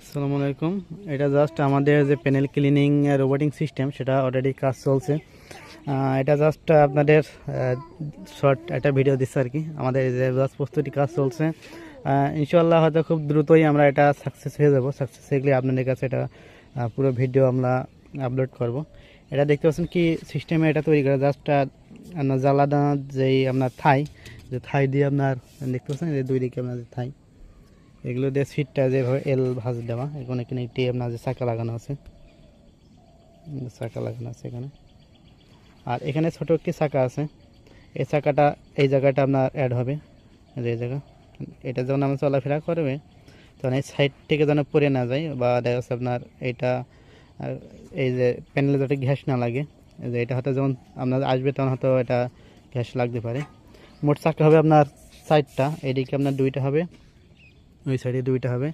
আসসালামু আলাইকুম। এটা জাস্ট আমাদের যে প্যানেল ক্লিনিং রোবোটিক সিস্টেম সেটা অলরেডি কাজ চলছে। এটা জাস্ট আপনাদের শর্ট একটা ভিডিও দিচ্ছে আর কি। আমাদের যে জাস্ট প্রস্তুতি কাজ চলছে, ইনশাআল্লাহ হয়তো খুব দ্রুতই আমরা এটা সাকসেস হয়ে যাব। সাকসেস হয়ে গেলে আপনাদের কাছে এটা পুরো ভিডিও আমরা আপলোড করব। এটা দেখতে পাচ্ছেন কি সিস্টেমে এটা তৈরি করা জাস্ট আপনার জ্বালানা যেই আপনার থাই, যে থাই দিয়ে আপনার দেখতে পাচ্ছেন যে দুই দিকে আপনার যে থাই, এগুলো দিয়ে সিটটা যেভাবে এল ভাঁজ দেওয়া। এখানে এখানে একটি আপনার যে চাকা লাগানো আছে, এখানে। আর এখানে ছোট একটি চাকা আছে, এই চাকাটা এই জায়গাটা আপনার অ্যাড হবে, এই জায়গা। এটা যখন আমরা চলাফেরা করবে তখন এই সাইড থেকে যেন পড়ে না যায়, বা দেখা যাচ্ছে আপনার এইটা এই যে প্যানেলে যাতে গ্যাস না লাগে। এই যে এটা হয়তো যখন আপনার আসবে তখন হয়তো এটা গ্যাস লাগতে পারে। মোট চাকা হবে আপনার সাইডটা, এদিকে আপনার দুইটা হবে, ওই সাইডে দুইটা হবে।